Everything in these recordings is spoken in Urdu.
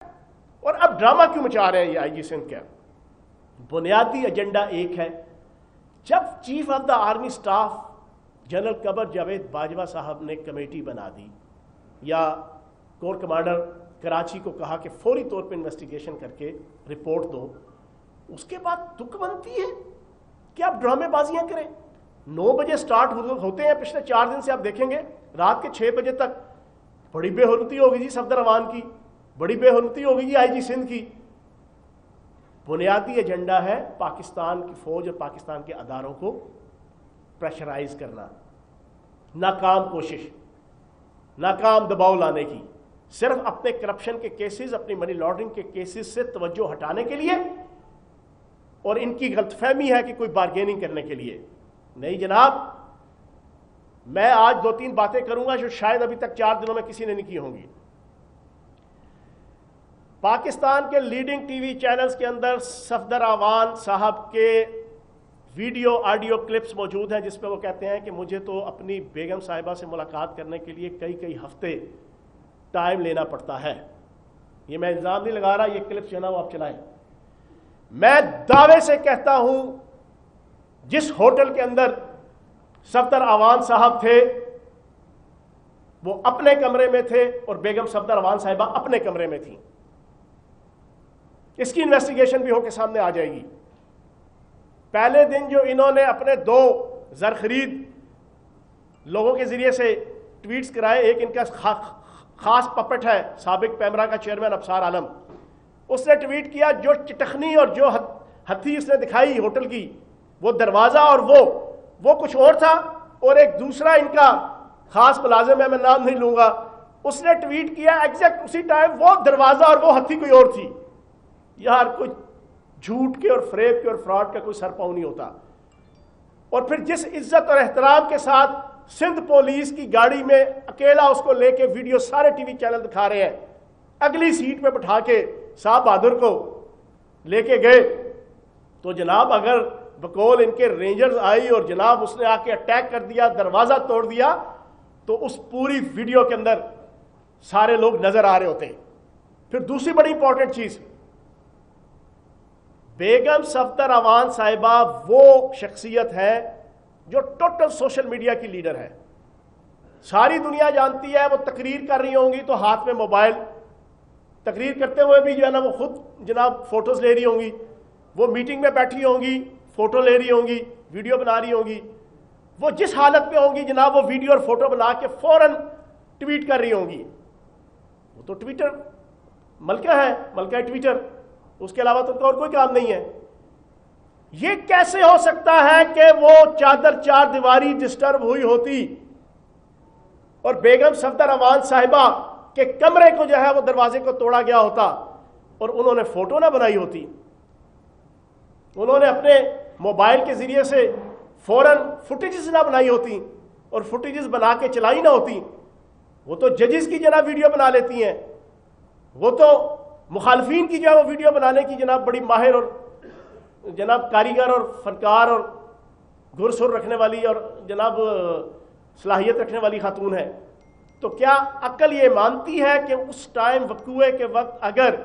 اور اب ڈرامہ کیوں مچا رہے ہیں یہ آئی جی سندھ کا؟ بنیادی ایجنڈا ایک ہے. جب chief of the army staff general Qamar Javed Bajwa صاحب نے کمیٹی بنا دی یا کور کمانڈر کراچی کو کہا کہ فوری طور پہ انویسٹیگیشن کر کے رپورٹ دو، اس کے بعد دکھ بنتی ہے کہ آپ ڈرامے بازیاں کریں. 9 بجے سٹارٹ ہوتے ہیں، پچھلے 4 دن سے آپ دیکھیں گے رات کے 6 بجے تک. بڑی بے حرمتی ہوگی جی صفدر امان کی، بڑی بے حرمتی ہوگی جی آئی جی سندھ کی. بنیادی ایجنڈا ہے پاکستان کی فوج اور پاکستان کے اداروں کو پریشرائز کرنا. ناکام کوشش، ناکام دباؤ لانے کی، صرف اپنے کرپشن کے کیسز، اپنی منی لانڈرنگ کے کیسز سے توجہ ہٹانے کے لیے، اور ان کی غلط فہمی ہے کہ کوئی بارگیننگ کرنے کے لیے. نہیں جناب، میں آج 2-3 باتیں کروں گا جو شاید ابھی تک 4 دنوں میں کسی نے نہیں کی ہوں گی. پاکستان کے لیڈنگ ٹی وی چینلز کے اندر صفدر امان صاحب کے ویڈیو آڈیو کلپس موجود ہیں جس پہ وہ کہتے ہیں کہ مجھے تو اپنی بیگم صاحبہ سے ملاقات کرنے کے لیے کئی ہفتے ٹائم لینا پڑتا ہے. یہ میں الزام نہیں لگا رہا، یہ کلپس جو نا وہ آپ چلائیں. میں دعوے سے کہتا ہوں جس ہوٹل کے اندر صفدر امان صاحب تھے وہ اپنے کمرے میں تھے اور بیگم صفدر امان صاحبہ اپنے کمرے میں تھیں. اس کی انویسٹیگیشن بھی ہو کے سامنے آ جائے گی. پہلے دن جو انہوں نے اپنے 2 زرخرید لوگوں کے ذریعے سے ٹویٹس کرائے، ایک ان کا خاص پپٹ ہے سابق پیمرا کا چیئرمین ابصار عالم، اس نے ٹویٹ کیا جو چٹخنی اور جو ہتھی اس نے دکھائی ہوٹل کی، وہ دروازہ اور وہ کچھ اور تھا، اور ایک دوسرا ان کا خاص ملازم ہے، میں نام نہیں لوں گا، اس نے ٹویٹ کیا ایگزیکٹ اسی ٹائم وہ دروازہ اور وہ ہتھی کوئی اور تھی. یار کچھ جھوٹ کے اور فریب کے اور فراڈ کا کوئی سر پاؤں نہیں ہوتا. اور پھر جس عزت اور احترام کے ساتھ سندھ پولیس کی گاڑی میں اکیلا اس کو لے کے ویڈیو سارے ٹی وی چینل دکھا رہے ہیں، اگلی سیٹ پہ بٹھا کے صاحب بہادر کو لے کے گئے، تو جناب اگر بقول ان کے رینجرز آئی اور جناب اس نے آ کے اٹیک کر دیا، دروازہ توڑ دیا، تو اس پوری ویڈیو کے اندر سارے لوگ نظر آ رہے ہوتے. پھر دوسری بڑی امپورٹنٹ چیز، بیگم صفدر امان صاحبہ وہ شخصیت ہے جو ٹوٹل سوشل میڈیا کی لیڈر ہے. ساری دنیا جانتی ہے وہ تقریر کر رہی ہوں گی تو ہاتھ میں موبائل، تقریر کرتے ہوئے بھی جو ہے نا وہ خود جناب فوٹوز لے رہی ہوں گی، وہ میٹنگ میں بیٹھی ہوں گی فوٹو لے رہی ہوں گی، ویڈیو بنا رہی ہوں گی، وہ جس حالت میں ہوں گی جناب وہ ویڈیو اور فوٹو بنا کے فوراً ٹویٹ کر رہی ہوں گی. وہ تو ٹویٹر ملکہ ہے، ملکہ ٹویٹر، اس کے علاوہ تو ان کا اور کوئی کام نہیں ہے. یہ کیسے ہو سکتا ہے کہ وہ چادر 4 دیواری ڈسٹرب ہوئی ہوتی اور بیگم صفدر امان صاحبہ کے کمرے کو جو ہے وہ دروازے کو توڑا گیا ہوتا اور انہوں نے فوٹو نہ بنائی ہوتی، انہوں نے اپنے موبائل کے ذریعے سے فوراً فوٹیجز نہ بنائی ہوتی اور فوٹیجز بنا کے چلائی نہ ہوتی. وہ تو ججز کی جناب ویڈیو بنا لیتی ہیں، وہ تو مخالفین کی جو ہے وہ ویڈیو بنانے کی جناب بڑی ماہر اور جناب کاریگر اور فنکار اور گھر سر رکھنے والی اور جناب صلاحیت رکھنے والی خاتون ہے. تو کیا عقل یہ مانتی ہے کہ اس ٹائم وقوعے کے وقت اگر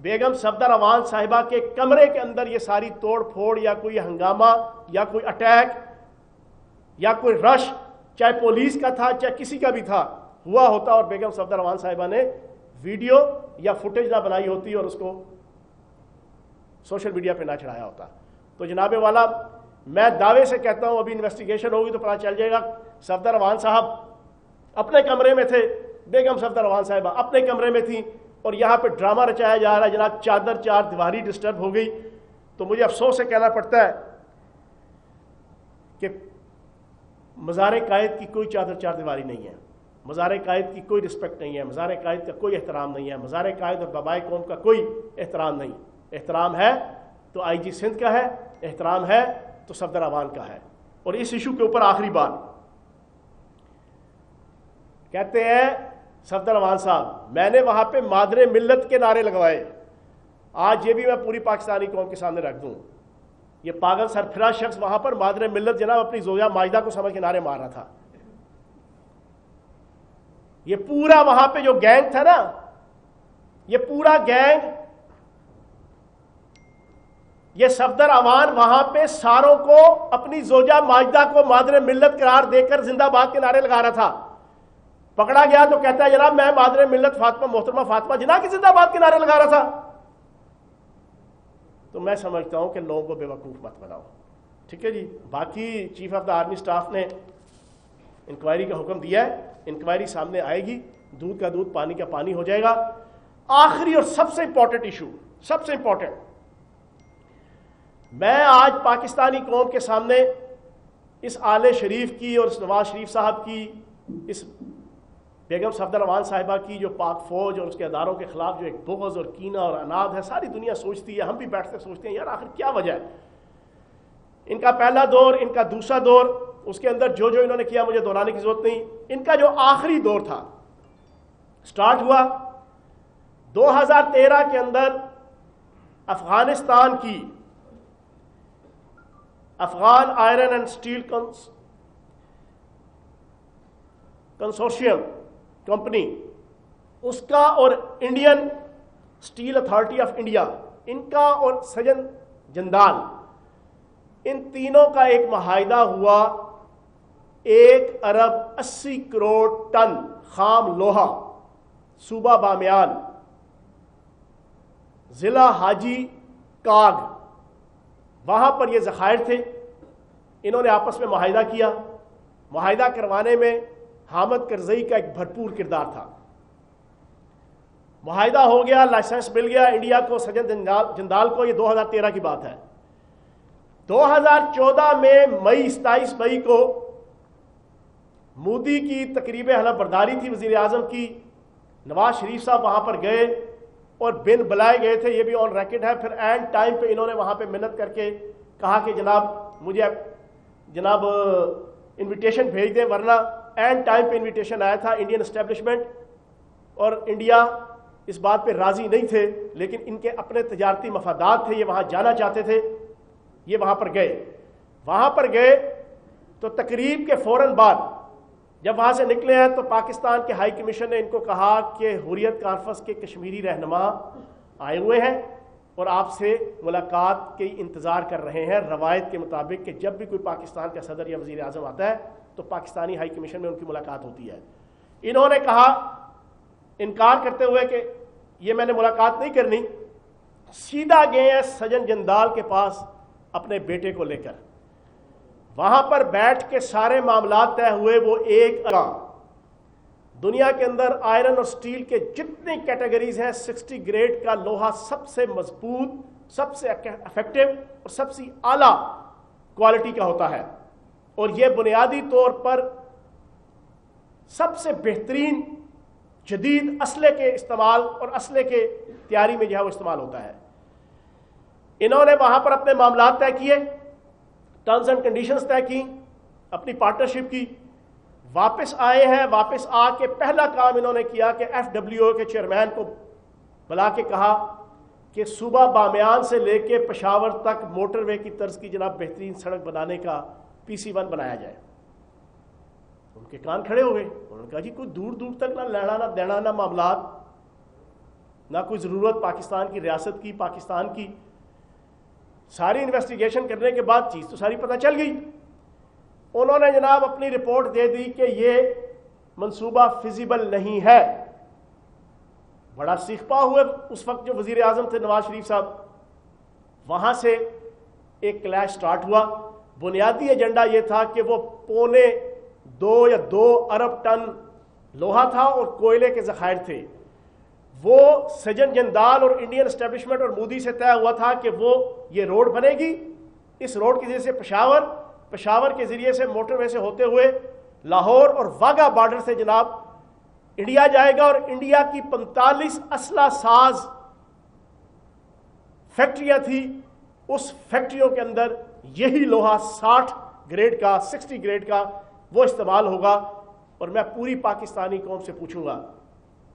بیگم صفدر امان صاحبہ کے کمرے کے اندر یہ ساری توڑ پھوڑ یا کوئی ہنگامہ یا کوئی اٹیک یا کوئی رش چاہے پولیس کا تھا چاہے کسی کا بھی تھا ہوا ہوتا اور بیگم صفدر امان صاحبہ نے ویڈیو یا فوٹیج نہ بنائی ہوتی اور اس کو سوشل میڈیا پہ نہ چڑھایا ہوتا؟ تو جناب والا میں دعوے سے کہتا ہوں ابھی انویسٹیگیشن ہوگی تو پتہ چل جائے گا. صفدر امان صاحب اپنے کمرے میں تھے، بیگم صفدر امان صاحبہ اپنے کمرے میں تھیں، اور یہاں پہ ڈرامہ رچایا جا رہا ہے جناب. چادر 4 دیواری ڈسٹرب ہو گئی. تو مجھے افسوس سے کہنا پڑتا ہے کہ مزار قائد کی کوئی چادر 4 دیواری نہیں ہے، مزار قائد کی کوئی رسپیکٹ نہیں ہے، مزار قائد کا کوئی احترام نہیں ہے، مزار قائد اور بابائے قوم کا کوئی احترام نہیں. احترام ہے تو آئی جی سندھ کا ہے، احترام ہے تو صفدر امان کا ہے. اور اس ایشو کے اوپر آخری بات کہتے ہیں صفدر امان صاحب، میں نے وہاں پہ مادر ملت کے نعرے لگوائے. آج یہ بھی میں پوری پاکستانی قوم کے سامنے رکھ دوں، یہ پاگل سرفراز شخص وہاں پر مادر ملت جناب اپنی زوجہ ماجدہ کو سمجھ کے نعرے مار رہا تھا. یہ پورا وہاں پہ جو گینگ تھا نا یہ پورا گینگ، یہ صفدر امان وہاں پہ ساروں کو اپنی زوجہ ماجدہ کو مادر ملت قرار دے کر زندہ باد کے نعرے لگا رہا تھا. پکڑا گیا تو کہتا ہے جناب میں مادر ملت فاطمہ محترمہ فاطمہ جناح کی زندہ باد کے نعرے لگا رہا تھا. تو میں سمجھتا ہوں کہ لوگوں کو بے وقوف مت بناؤ. ٹھیک ہے جی. باقی chief of the army staff نے انکوائری کا حکم دیا ہے، انکوائری سامنے آئے گی، دودھ کا دودھ پانی کا پانی ہو جائے گا. آخری اور سب سے امپورٹنٹ ایشو، سب سے امپورٹنٹ، میں آج پاکستانی قوم کے سامنے اس آل شریف کی اور اس نواز شریف صاحب کی، اس بیگم صفدر امان صاحبہ کی جو پاک فوج اور اس کے اداروں کے خلاف جو ایک بغض اور کینہ اور عناد ہے، ساری دنیا سوچتی ہے، ہم بھی بیٹھ کے سوچتے ہیں یار آخر کیا وجہ ہے. ان کا پہلا دور، ان کا دوسرا دور، اس کے اندر جو انہوں نے کیا مجھے دہرانے کی ضرورت نہیں. ان کا جو آخری دور تھا سٹارٹ ہوا 2013 کے اندر افغانستان کی Afghan iron and steel consortium company, اس کا اور Indian steel authority of India, ان کا اور سجن جندال، ان تینوں کا ایک معاہدہ ہوا 1 ارب 80 کروڑ ٹن خام لوہا. صوبہ بامیان، ضلع حاجی کاگ، وہاں پر یہ ذخائر تھے. انہوں نے آپس میں معاہدہ کیا. معاہدہ کروانے میں حامد کرزئی کا ایک بھرپور کردار تھا. معاہدہ ہو گیا، لائسنس مل گیا انڈیا کو، سجن جندال کو. یہ 2013 کی بات ہے. 2014 میں 27 مئی کو مودی کی تقریب حلف برداری تھی وزیر اعظم کی. نواز شریف صاحب وہاں پر گئے اور بن بلائے گئے تھے، یہ بھی آن ریکارڈ ہے. پھر اینڈ ٹائم پہ انہوں نے وہاں پہ منت کر کے کہا کہ جناب مجھے جناب انویٹیشن بھیج دیں، ورنہ اینڈ ٹائم پہ انویٹیشن آیا تھا. انڈین اسٹیبلشمنٹ اور انڈیا اس بات پہ راضی نہیں تھے، لیکن ان کے اپنے تجارتی مفادات تھے، یہ وہاں جانا چاہتے تھے. یہ وہاں پر گئے. وہاں پر گئے تو تقریب کے فوراً بعد جب وہاں سے نکلے ہیں تو پاکستان کے ہائی کمیشن نے ان کو کہا کہ حریت کانفرنس کے کشمیری رہنما آئے ہوئے ہیں اور آپ سے ملاقات کے انتظار کر رہے ہیں، روایت کے مطابق کہ جب بھی کوئی پاکستان کا صدر یا وزیر اعظم آتا ہے تو پاکستانی ہائی کمیشن میں ان کی ملاقات ہوتی ہے. انہوں نے کہا انکار کرتے ہوئے کہ یہ میں نے ملاقات نہیں کرنی. سیدھا گئے ہیں سجن جندال کے پاس اپنے بیٹے کو لے کر. وہاں پر بیٹھ کے سارے معاملات طے ہوئے. وہ ایک دنیا کے اندر آئرن اور سٹیل کے جتنے کیٹیگریز ہیں 60 گریڈ کا لوہا سب سے مضبوط، سب سے افیکٹو اور سب سے اعلیٰ کوالٹی کا ہوتا ہے. اور یہ بنیادی طور پر سب سے بہترین جدید اسلحے کے استعمال اور اسلحے کے تیاری میں جو ہے وہ استعمال ہوتا ہے. انہوں نے وہاں پر اپنے معاملات طے کیے، ٹرمز اینڈ کنڈیشنز طے کی، اپنی پارٹنرشپ کی. واپس آئے ہیں. واپس آ کے پہلا کام انہوں نے کیا کہ FWO کے چیئرمین کو بلا کے کہا کہ صوبہ بامیان سے لے کے پشاور تک موٹر وے کی طرز کی جناب بہترین سڑک بنانے کا PC1 بنایا جائے. ان کے کان کھڑے ہوئے. انہوں نے کہا جی کوئی دور دور تک نہ لینا نہ دینا نہ معاملات، نہ کوئی ضرورت پاکستان کی ریاست کی، پاکستان کی. ساری انویسٹیگیشن کرنے کے بعد چیز تو ساری پتہ چل گئی. انہوں نے جناب اپنی رپورٹ دے دی کہ یہ منصوبہ فیزیبل نہیں ہے. بڑا سیخ پا ہوئے اس وقت جو وزیر اعظم تھے نواز شریف صاحب. وہاں سے ایک کلیش سٹارٹ ہوا. بنیادی ایجنڈا یہ تھا کہ وہ 2 ارب ٹن لوہا تھا اور کوئلے کے ذخائر تھے. وہ سجن جندال اور انڈین اسٹیبلشمنٹ اور مودی سے طے ہوا تھا کہ وہ یہ روڈ بنے گی. اس روڈ کی ذریعے سے پشاور کے ذریعے سے موٹر وے سے ہوتے ہوئے لاہور اور واگا بارڈر سے جناب انڈیا جائے گا. اور انڈیا کی 45 اسلحہ ساز فیکٹریاں تھیں. اس فیکٹریوں کے اندر یہی لوہا 60 گریڈ کا 60 گریڈ کا وہ استعمال ہوگا. اور میں پوری پاکستانی قوم سے پوچھوں گا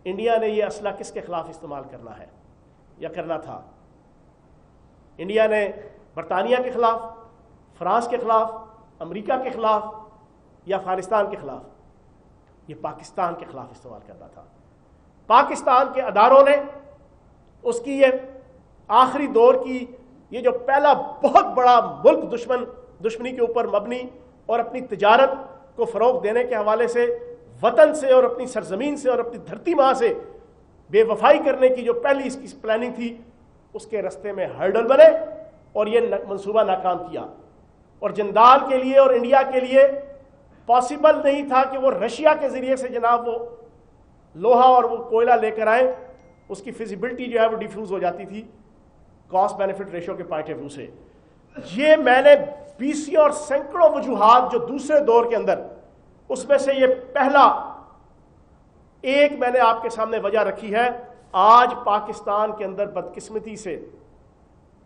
انڈیا نے یہ اسلحہ کس کے خلاف استعمال کرنا ہے یا کرنا تھا؟ انڈیا نے برطانیہ کے خلاف، فرانس کے خلاف، امریکہ کے خلاف یا افغانستان کے خلاف؟ یہ پاکستان کے خلاف استعمال کرنا تھا. پاکستان کے اداروں نے اس کی یہ آخری دور کی یہ جو پہلا بہت بڑا ملک دشمنی کے اوپر مبنی اور اپنی تجارت کو فروغ دینے کے حوالے سے وطن سے اور اپنی سرزمین سے اور اپنی دھرتی ماں سے بے وفائی کرنے کی جو پہلی اس کی پلاننگ تھی، اس کے رستے میں ہرڈل بنے اور یہ منصوبہ ناکام کیا. اور جندال کے لیے اور انڈیا کے لیے پاسبل نہیں تھا کہ وہ رشیا کے ذریعے سے جناب وہ لوہا اور وہ کوئلہ لے کر آئیں. اس کی فیزیبلٹی جو ہے وہ ڈیفیوز ہو جاتی تھی کاسٹ بینیفٹ ریشو کے پوائنٹ آف ویو سے. یہ میں نے بیسوں اور سینکڑوں وجوہات جو دوسرے دور کے اندر، اس میں سے یہ پہلا ایک میں نے آپ کے سامنے وجہ رکھی ہے. آج پاکستان کے اندر بدقسمتی سے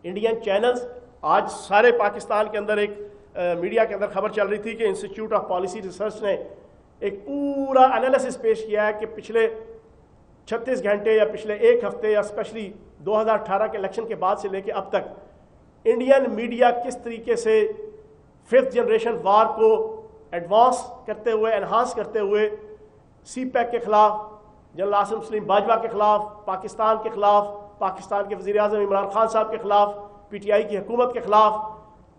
انڈین چینلز، آج سارے پاکستان کے اندر ایک میڈیا کے اندر خبر چل رہی تھی کہ انسٹیٹیوٹ آف پالیسی ریسرچ نے ایک پورا انالیسس پیش کیا ہے کہ پچھلے 36 گھنٹے یا پچھلے ایک ہفتے یا اسپیشلی 2018 کے الیکشن کے بعد سے لے کے اب تک انڈین میڈیا کس طریقے سے 5th جنریشن وار کو ایڈوانس کرتے ہوئے، انہانس کرتے ہوئے سی پیک کے خلاف، جنرل عاصم سلیم باجوہ کے خلاف، پاکستان کے خلاف، پاکستان کے وزیر اعظم عمران خان صاحب کے خلاف، پی ٹی آئی کی حکومت کے خلاف،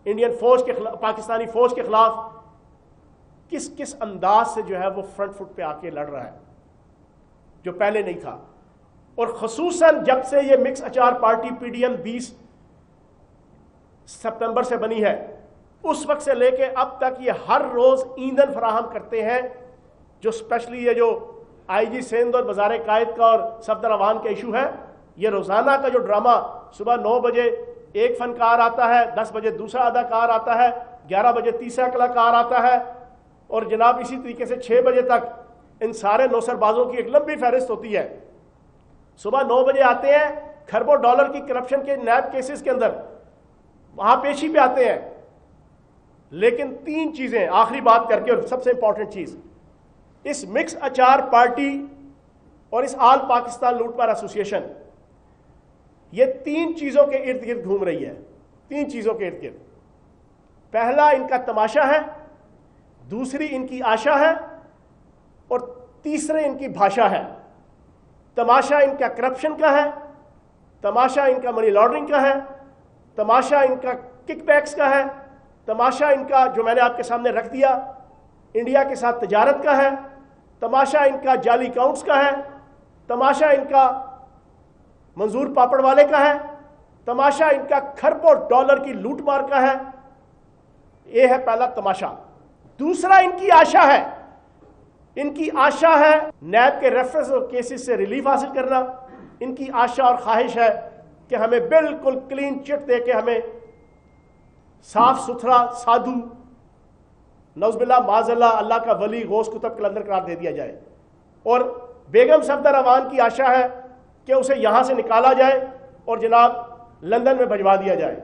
انڈین فوج کے خلاف، پاکستانی فوج کے خلاف کس کس انداز سے جو ہے وہ فرنٹ فٹ پہ آ کے لڑ رہا ہے، جو پہلے نہیں تھا. اور خصوصاً جب سے یہ مکس اچار پارٹی پی ڈی ایم 20 سپتمبر سے بنی ہے، اس وقت سے لے کے اب تک یہ ہر روز ایندھن فراہم کرتے ہیں. جو اسپیشلی یہ جو آئی جی سندھ اور بازار قائد کا اور صفدر عوان کا ایشو ہے، یہ روزانہ کا جو ڈرامہ صبح 9 بجے ایک فنکار آتا ہے، 10 بجے دوسرا اداکار آتا ہے، 11 بجے تیسرا کلاکار آتا ہے، اور جناب اسی طریقے سے 6 بجے تک ان سارے نوسر بازوں کی ایک لمبی فہرست ہوتی ہے. صبح 9 بجے آتے ہیں، کھربوں ڈالر کی کرپشن کے نیب کیسز کے اندر وہاں پیشی پہ آتے ہیں. لیکن 3 چیزیں آخری بات کر کے، اور سب سے امپورٹنٹ چیز، اس مکس اچار پارٹی اور اس آل پاکستان لوٹ مار ایسوسی ایشن یہ 3 چیزوں کے ارد گرد گھوم رہی ہے. 3 چیزوں کے ارد گرد. پہلا ان کا تماشا ہے، دوسری ان کی آشا ہے، اور تیسرے ان کی بھاشا ہے. تماشا ان کا کرپشن کا ہے، تماشا ان کا منی لانڈرنگ کا ہے، تماشا ان کا کک بیکس کا ہے، تماشا ان کا جو میں نے آپ کے سامنے رکھ دیا انڈیا کے ساتھ تجارت کا ہے، تماشا ان کا جعلی اکاؤنٹس کا ہے، تماشا ان کا منظور پاپڑ والے کا ہے، تماشا ان کا کھربوں ڈالر کی لوٹ مار کا ہے. یہ ہے پہلا تماشا. دوسرا ان کی آشا ہے. ان کی آشا ہے نیب کے ریفرنس اور کیسز سے ریلیف حاصل کرنا. ان کی آشا اور خواہش ہے کہ ہمیں بالکل کلین چٹ دے کے ہمیں صاف ستھرا سادھو، نعوذ باللہ معاذ اللہ، اللہ کا ولی غوث کتب کلندر قرار دے دیا جائے. اور بیگم صفدر عوان کی آشا ہے کہ اسے یہاں سے نکالا جائے اور جناب لندن میں بھجوا دیا جائے.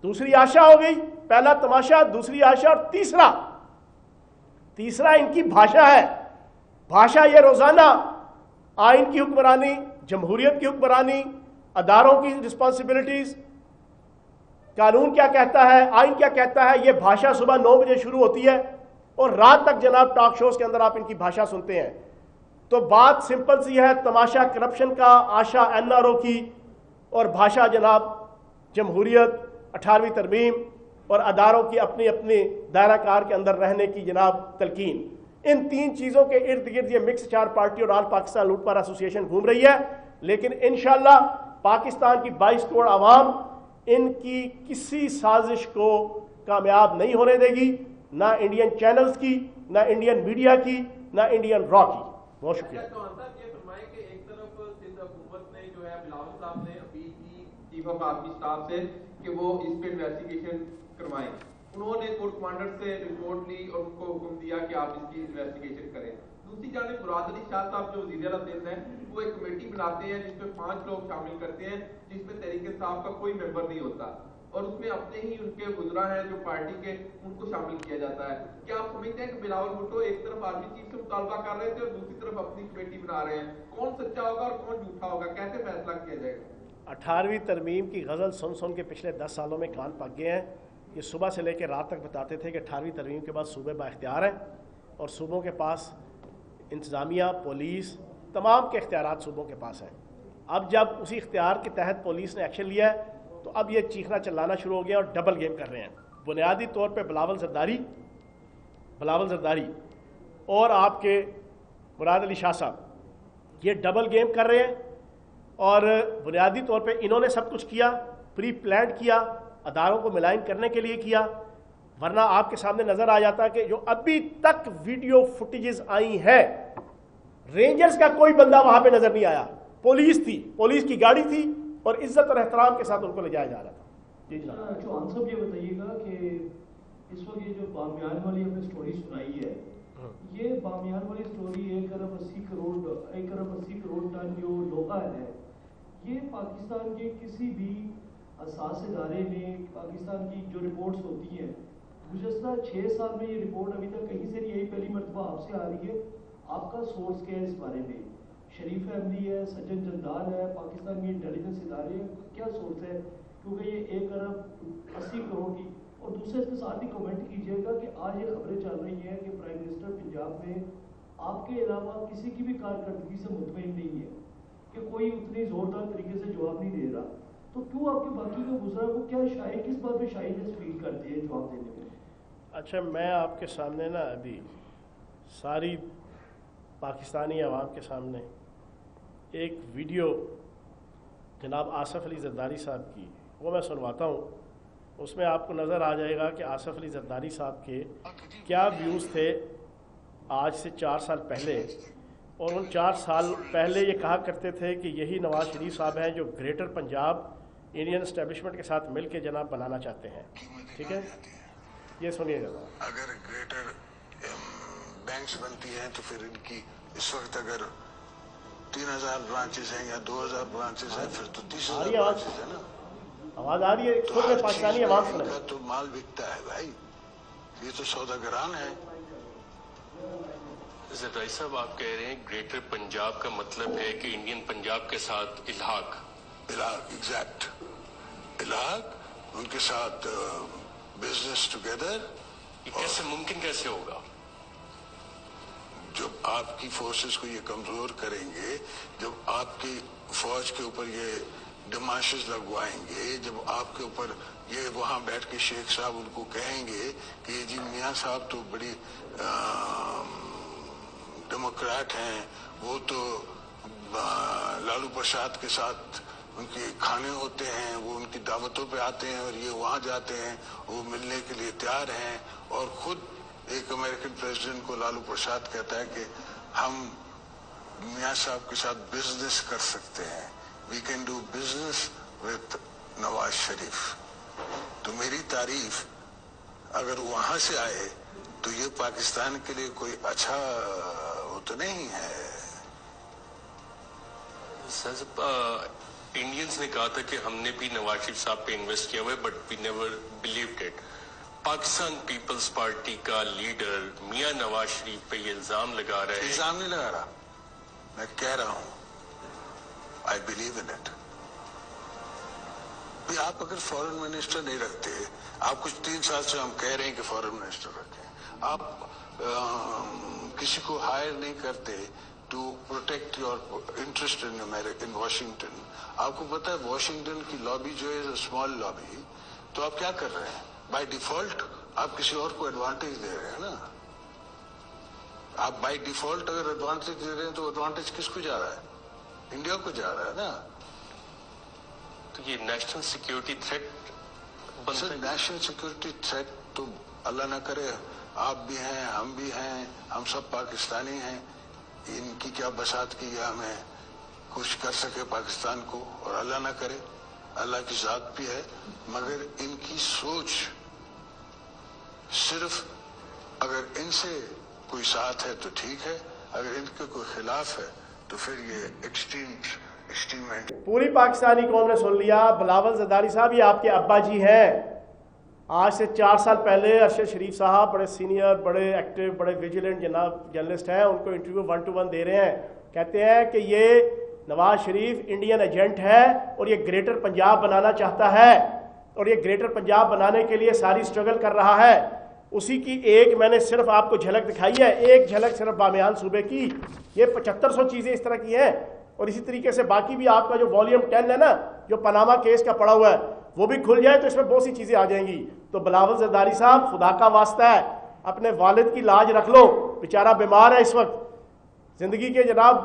دوسری آشا ہو گئی، پہلا تماشا، دوسری آشا، اور تیسرا ان کی بھاشا ہے. بھاشا یہ روزانہ آئین کی حکمرانی، جمہوریت کی حکمرانی، اداروں کی رسپانسبلٹیز، قانون کیا کہتا ہے، آئین کیا کہتا ہے، یہ بھاشا صبح 9 بجے شروع ہوتی ہے اور رات تک جناب ٹاک شوز کے اندر آپ ان کی بھاشا سنتے ہیں. تو بات سمپل سی ہے، تماشا کرپشن کا، آشا این آر او کی، اور بھاشا جناب جمہوریت، 18ویں ترمیم اور اداروں کی اپنی اپنی دائرہ کار کے اندر رہنے کی جناب تلقین. ان 3 چیزوں کے ارد گرد یہ مکس چار پارٹی اور آل پاکستان لوٹ مار ایسوسی ایشن گھوم رہی ہے. لیکن انشاءاللہ پاکستان کی 22 کروڑ عوام ان کی کسی سازش کو کامیاب نہیں ہونے دے گی، نہ انڈین چینلز کی، نہ انڈین میڈیا کی، نہ انڈین را کی. بہت شکریہ. ایک طرف سندھ حکومت نے جو ہے بلاول صاحب نے اپیل کی چیف آف آرمی اسٹاف سے کہ وہ اس پہ انویسٹیگیشن کروائیں. انہوں نے کورٹ کمانڈر سے رپورٹ لی اور ان کو حکم دیا کہ آپ اس کی انویسٹیگیشن کریں. دوسری جانب مراد علی شاہ صاحب جو وزیر اعلیٰ سندھ ہیں وہ ایک کمیٹی بناتے ہیں جس میں 5 لوگ شامل کرتے ہیں، جس میں تحریک انصاف کا کوئی ممبر نہیں ہوتا، اور اس میں اپنے ہی ان کے وزراء ہیں جو پارٹی کے، ان کو شامل کیا جاتا ہے. کیا آپ سمجھتے ہیں کہ بلاول بھٹو ایک طرف آرمی چیف سے مطالبہ کر رہے تھے اور دوسری طرف اپنی کمیٹی بنا رہے ہیں؟ کون سچا ہوگا اور کون جھوٹا ہوگا؟ کیسے فیصلہ کیا جائے گا؟ 18ویں ترمیم کی غزل سن کے پچھلے 10 سالوں میں کان پک گئے ہیں. یہ صبح سے لے کے رات تک بتاتے تھے کہ 18ویں ترمیم کے بعد صوبے با اختیار ہیں اور صوبوں کے پاس انتظامیہ، پولیس، تمام کے اختیارات صوبوں کے پاس ہیں. اب جب اسی اختیار کے تحت پولیس نے ایکشن لیا ہے تو اب یہ چیخنا چلانا شروع ہو گیا اور ڈبل گیم کر رہے ہیں. بنیادی طور پہ بلاول زرداری اور آپ کے مراد علی شاہ صاحب یہ ڈبل گیم کر رہے ہیں, اور بنیادی طور پہ انہوں نے سب کچھ کیا, پری پلانڈ کیا, اداروں کو ملائن کرنے کے لیے کیا. ورنہ آپ کے سامنے نظر آ جاتا کہ جو ابھی تک ویڈیو فوٹیجز آئی ہیں, رینجرز کا کوئی بندہ وہاں پہ نظر نہیں آیا. پولیس تھی, پولیس کی گاڑی تھی, اور عزت اور احترام کے ساتھ ان کو لے جایا جا رہا تھا. جی جناب. چوہان صاحب یہ بتائیے گا کہ اس وقت یہ جو بامیان والی ہم نے سٹوری سنائی ہے, یہ بامیان والی سٹوری 1 ارب 80 کروڑ ٹن جو لوہا ہے, یہ پاکستان کے کسی بھی حساس ادارے میں پاکستان کی جو رپورٹس ہوتی ہیں گزشتہ 6 سال میں یہ رپورٹ ابھی تک کہیں سے نہیں آئی, پہلی مرتبہ آپ سے آ رہی ہے. آپ کا سورس کیا ہے اس بارے میں؟ شریف احمدی ہے, سجن جندال ہے, پاکستان کی انٹیلیجنس ادارے ہیں, کیا سورس ہے؟ کیونکہ یہ 1 ارب 80 کروڑ کی. اور دوسرے اس کے ساتھ ہی کمنٹ کیجیے گا کہ آج یہ خبریں چل رہی ہیں کہ پرائم منسٹر پنجاب میں آپ کے علاوہ کسی کی بھی کارکردگی سے مطمئن نہیں ہے, کہ کوئی اتنی زوردار طریقے سے جواب نہیں دے رہا. تو کیوں آپ کے باقی کا گزرا وہ کیا شاید کس بات پہ شائنس فیل کرتی ہے جواب دینے میں؟ اچھا, میں آپ کے سامنے نا ابھی ساری پاکستانی عوام کے سامنے ایک ویڈیو جناب آصف علی زرداری صاحب کی وہ میں سنواتا ہوں. اس میں آپ کو نظر آ جائے گا کہ آصف علی زرداری صاحب کے کیا ویوز تھے آج سے 4 سال پہلے, اور ان 4 سال پہلے یہ کہا کرتے تھے کہ یہی نواز شریف صاحب ہیں جو گریٹر پنجاب انڈین اسٹیبلشمنٹ کے ساتھ مل کے جناب بنانا چاہتے ہیں. ٹھیک ہے, یہ سنیے گا. اگر گریٹر بینکس بنتی ہیں تو پھر ان کی اس وقت اگر 3000 برانچز ہیں یا 2000 برانچز ہیں, پھر تو 30,000 برانچز ہیں نا. آواز آ رہی ہے؟ خود میں پاکستانی عوام سنیں. تو مال بکتا ہے بھائی, یہ تو سوداگران ہے. زرداری صاحب آپ کہہ رہے ہیں گریٹر پنجاب کا مطلب ہے کہ انڈین پنجاب کے ساتھ الحاق. ایگزیکٹ الحاق, ان کے ساتھ بزنس ٹوگیدر. یہ کیسے ممکن کیسے ہوگا؟ جب آپ کی فورسز کو یہ کمزور کریں گے, جب آپ کی فوج کے اوپر یہ ڈماشز لگوائیں گے, جب آپ کے اوپر یہ وہاں بیٹھ کے شیخ صاحب ان کو کہیں گے کہ جی میاں صاحب تو بڑی ڈیموکریٹ ہیں, وہ تو لالو پرساد کے ساتھ ان کے کھانے ہوتے ہیں, وہ ان کی دعوتوں پہ آتے ہیں اور یہ وہاں جاتے ہیں, وہ ملنے کے لیے تیار ہیں. اور خود ایک امریکن پریزیڈنٹ کو لالو پرساد کہتا ہے کہ ہم میاں صاحب کے ساتھ بزنس کر سکتے ہیں, we can do business with Nawaz Sharif. تو میری تعریف اگر وہاں سے آئے تو یہ پاکستان کے لیے کوئی اچھا وہ تو نہیں ہے. انڈینز نے کہا تھا کہ ہم نے بھی نواز شریف صاحب پہ انویسٹ کیا ہوا ہے, but we never believed it. Pakistan Peoples Party کا لیڈر میاں نواز شریف پہ یہ الزام لگا رہا ہے. الزام نہیں لگا رہا, میں کہہ رہا ہوں I believe in it. بھی آپ اگر فورن منسٹر نہیں رکھتے, آپ کچھ 3 سال سے ہم کہہ رہے ہیں کہ فورن منسٹر رکھیں, آپ کسی کو ہائر نہیں کرتے to protect your interest in Washington. آپ کو پتا ہے واشنگٹن کی لابی جو ہے اسمال لابی, تو آپ کیا کر رہے ہیں؟ بائی ڈیفالٹ آپ کسی اور کو ایڈوانٹیج دے رہے ہیں نا. آپ بائی ڈیفالٹ اگر ایڈوانٹیج دے رہے ہیں تو ایڈوانٹیج کس کو جا رہا ہے؟ انڈیا کو جا رہا ہے نا. تو یہ نیشنل سیکیورٹی تھریٹ بنتا ہے. نیشنل سیکیورٹی تھریٹ تو اللہ نہ کرے, آپ بھی ہیں, ہم بھی ہیں, ہم سب پاکستانی ہیں. ان کی کیا بساط کی ہے ہمیں کچھ کر سکے پاکستان کو, اور اللہ نہ کرے, اللہ کی ذات بھی ہے. مگر ان کی سوچ صرف اگر ان سے کوئی ساتھ ہے تو ٹھیک ہے, اگر ان کے کوئی خلاف ہے تو پھر یہ ایکسٹریمنٹ. پوری پاکستانی قوم نے سن لیا. بلاول زرداری صاحب یہ آپ کے ابا جی ہیں. آج سے 4 سال پہلے ارشد شریف صاحب بڑے سینئر, بڑے ایکٹیو, بڑے ویجیلنٹ جناب جرنلسٹ ہیں, ان کو انٹرویو 1 to 1 دے رہے ہیں. کہتے ہیں کہ یہ نواز شریف انڈین ایجنٹ ہے اور یہ گریٹر پنجاب بنانا چاہتا ہے, اور یہ گریٹر پنجاب بنانے کے لیے ساری سٹرگل کر رہا ہے. اسی کی ایک میں نے صرف آپ کو جھلک دکھائی ہے, ایک جھلک صرف بامیان صوبے کی. یہ 7500 چیزیں اس طرح کی ہیں. اور اسی طریقے سے باقی بھی آپ کا جو والیوم 10 ہے نا, جو پاناما کیس کا پڑا ہوا ہے, وہ بھی کھل جائے تو اس میں بہت سی چیزیں آ جائیں گی. تو بلاول زرداری صاحب, خدا کا واسطہ ہے, اپنے والد کی لاج رکھ لو, بیچارہ بیمار ہے اس وقت, زندگی کے جناب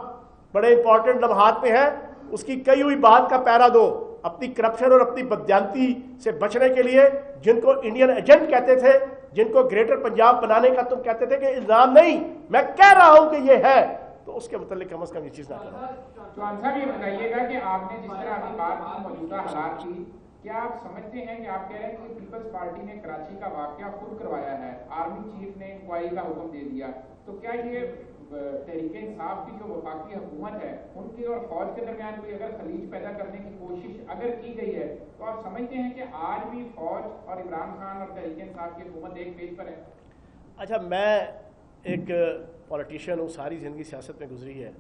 بڑے امپورٹنٹ لمحات میں ہے, اس کی کئی ہوئی بات کا پیرا دو. اپنی کرپشن اور اپنی بددیانتی سے بچنے کے لیے, جن کو انڈین ایجنٹ کہتے تھے, جن کو گریٹر پنجاب بنانے کا تم کہتے تھے کہ الزام نہیں, میں کہہ رہا ہوں کہ یہ ہے, تو اس کے متعلق کم از کم یہ چیز نہ کرو. چوہان صاحب یہ بتائیے گا کہ آپ نے جس طرح ابھی بات کی موجودہ حالات کی, کیا آپ سمجھتے ہیں کہ آپ کہہ رہے ہیں کہ پیپلز پارٹی نے کراچی کا واقعہ خود کروایا ہے, آرمی چیف نے انکوائری کا حکم دے دیا, تو کیا یہ تحریک انصاف کی جو وفاقی حکومت ہے ان کی اور فوج کے درمیان کوئی اگر خلیج پیدا کرنے کی کوشش اگر کی گئی ہے, تو آپ سمجھتے ہیں کہ آج بھی فوج اور عمران خان اور تحریک انصاف کی حکومت ایک پیج پر ہے؟ اچھا, میں ایک پولیٹیشین ہوں, ساری زندگی سیاست میں گزری ہے.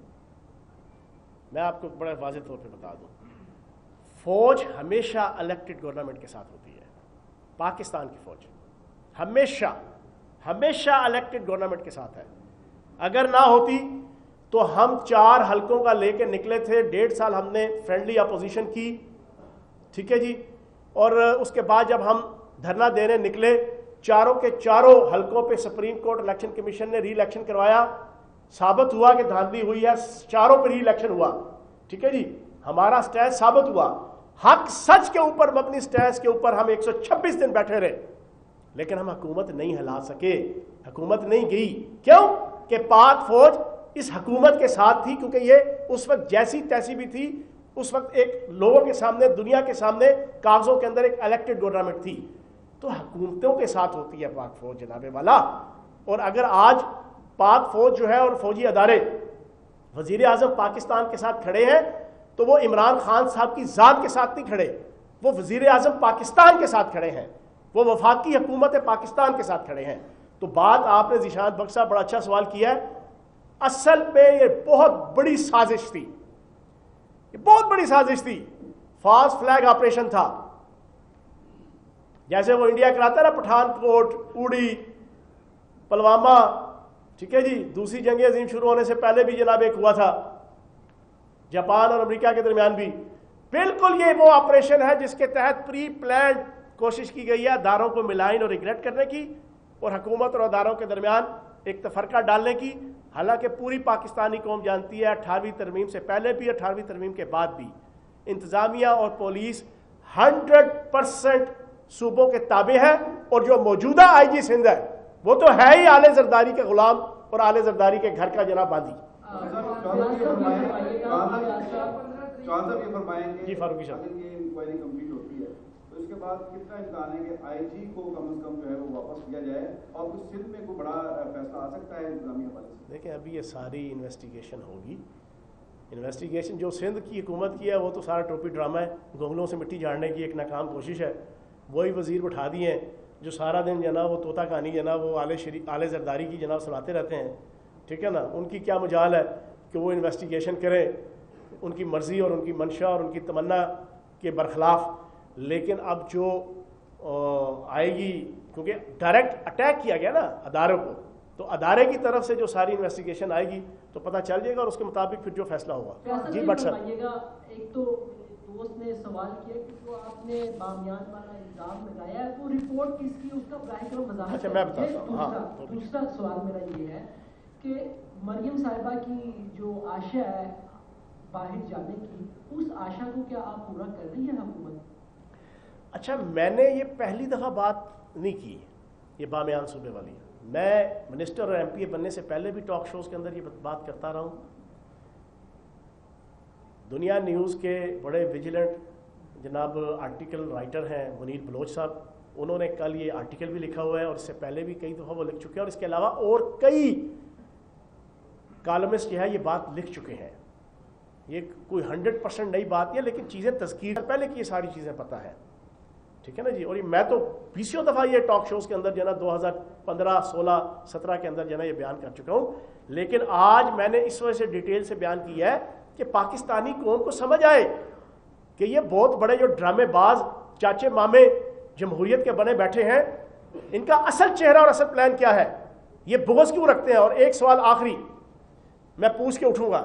میں آپ کو بڑے واضح طور پہ بتا دوں, فوج ہمیشہ الیکٹڈ گورنمنٹ کے ساتھ ہوتی ہے. پاکستان کی فوج ہمیشہ الیکٹڈ گورنمنٹ کے ساتھ ہے. اگر نہ ہوتی تو ہم 4 حلقوں کا لے کے نکلے تھے, 1.5 سال ہم نے فرینڈلی اپوزیشن کی, ٹھیک ہے جی, اور اس کے بعد جب ہم دھرنا دینے نکلے, چاروں کے چاروں حلقوں پہ سپریم کورٹ الیکشن کمیشن نے ری الیکشن کروایا, ثابت ہوا کہ دھاندلی ہوئی ہے, چاروں پہ ری الیکشن ہوا, ٹھیک ہے جی, ہمارا سٹینڈ ثابت ہوا, حق سچ کے اوپر مبنی سٹینڈ کے اوپر ہم 126 دن بیٹھے رہے, لیکن ہم حکومت نہیں ہلا سکے, حکومت نہیں گئی. کیوں کہ پاک فوج اس حکومت کے ساتھ تھی, کیونکہ یہ اس وقت جیسی تیسی بھی تھی, اس وقت ایک لوگوں کے سامنے, دنیا کے سامنے کاغذوں کے اندر ایک الیکٹڈ گورنمنٹ تھی. تو حکومتوں کے ساتھ ہوتی ہے پاک فوج جناب والا. اور اگر آج پاک فوج جو ہے اور فوجی ادارے وزیر اعظم پاکستان کے ساتھ کھڑے ہیں, تو وہ عمران خان صاحب کی ذات کے ساتھ نہیں کھڑے, وہ وزیر اعظم پاکستان کے ساتھ کھڑے ہیں, وہ وفاقی حکومت پاکستان کے ساتھ کھڑے ہیں. تو بات آپ نے ذیشان بخش صاحب بڑا اچھا سوال کیا ہے. اصل میں یہ بہت بڑی سازش تھی, یہ بہت بڑی سازش تھی. فالس فلیگ آپریشن تھا, جیسے وہ انڈیا کراتا ہے نا, پٹھان کوٹ, اوڑی, پلوامہ, ٹھیک ہے جی. دوسری جنگ عظیم شروع ہونے سے پہلے بھی جناب ایک ہوا تھا جاپان اور امریکہ کے درمیان بھی. بالکل یہ وہ آپریشن ہے جس کے تحت پری پلانڈ کوشش کی گئی ہے اداروں کو ملائن اور ریگریٹ کرنے کی, اور حکومت اور اداروں کے درمیان ایک تفرقہ ڈالنے کی. حالانکہ پوری پاکستانی قوم جانتی ہے 18ویں ترمیم سے پہلے بھی 18ویں ترمیم کے بعد بھی انتظامیہ اور پولیس 100% صوبوں کے تابع ہے, اور جو موجودہ آئی جی سندھ ہے وہ تو ہے ہی آلے زرداری کے غلام اور آلے زرداری کے گھر کا جناب باندھی. جی فاروقی صاحب, انکوائری کمپلیٹ ہوتی ہے تو اس کے بعد کتنا امکان ہے کہ آئی جی کو کم از کم جو ہے وہ واپس کیا جائے, اور کچھ سندھ میں کوئی بڑا فیصلہ آ سکتا ہے انتظامی حوالے سے؟ دیکھیں ابھی یہ ساری انویسٹیگیشن ہوگی. انویسٹیگیشن جو سندھ کی حکومت کی ہے وہ تو سارا ٹوپی ڈرامہ ہے, گونگلوں سے مٹی جھاڑنے کی ایک ناکام کوشش ہے. وہی وزیر بٹھا دیے ہیں جو سارا دن جناب وہ طوطا کہانی جناب وہ آلے زرداری کی جناب سناتے رہتے ہیں, ٹھیک ہے نا. ان کی کیا مجال ہے کہ وہ انویسٹیگیشن کریں, ان کی مرضی اور ان کی منشا اور ان کی تمنا کے برخلاف. لیکن اب جو آئے گی, کیونکہ ڈائریکٹ اٹیک کیا گیا نا اداروں کو, تو ادارے کی طرف سے جو ساری انویسٹیگیشن آئے گی تو پتہ چل جائے گا, اور اس کے مطابق پھر جو فیصلہ ہوگا. جی بٹ سر, ایک تو دوست نے سوال کیا کہ جو آپ نے بامیان والا الزام لگایا ہے وہ رپورٹ کس کی, اس کا براہ کرم وضاحت. اچھا میں بتاتا ہوں. ہاں, دوسرا سوال میرا یہ ہے کہ مریم صاحبہ کی جو آشا ہے باہر جانے کی, اس آشا کو کیا آپ پورا کر رہی ہیں حکومت؟ اچھا, میں نے یہ پہلی دفعہ بات نہیں کی یہ بامیان صوبے والی. میں منسٹر اور ایم پی اے بننے سے پہلے بھی ٹاک شوز کے اندر یہ بات کرتا رہا ہوں. دنیا نیوز کے بڑے ویجیلنٹ جناب آرٹیکل رائٹر ہیں منیر بلوچ صاحب, انہوں نے کل یہ آرٹیکل بھی لکھا ہوا ہے, اور اس سے پہلے بھی کئی دفعہ وہ لکھ چکے ہیں, اور اس کے علاوہ اور کئی کالمسٹ جو ہے یہ بات لکھ چکے ہیں. یہ کوئی 100% نئی بات نہیں ہے, لیکن چیزیں تذکیر پہلے کی یہ ساری چیزیں پتہ ہے, ٹھیک ہے نا جی. اور میں تو 20 دفعہ یہ ٹاک شوز کے اندر جو ہے نا 2015, 16, 17 کے اندر جو ہے نا یہ بیان کر چکا ہوں. لیکن آج میں نے اس وجہ سے ڈیٹیل سے بیان کیا ہے کہ پاکستانی قوم کو سمجھ آئے کہ یہ بہت بڑے جو ڈرامے باز چاچے مامے جمہوریت کے بنے بیٹھے ہیں, ان کا اصل چہرہ اور اصل پلان کیا ہے, یہ بغض کیوں رکھتے ہیں. اور ایک سوال آخری میں پوچھ کے اٹھوں گا,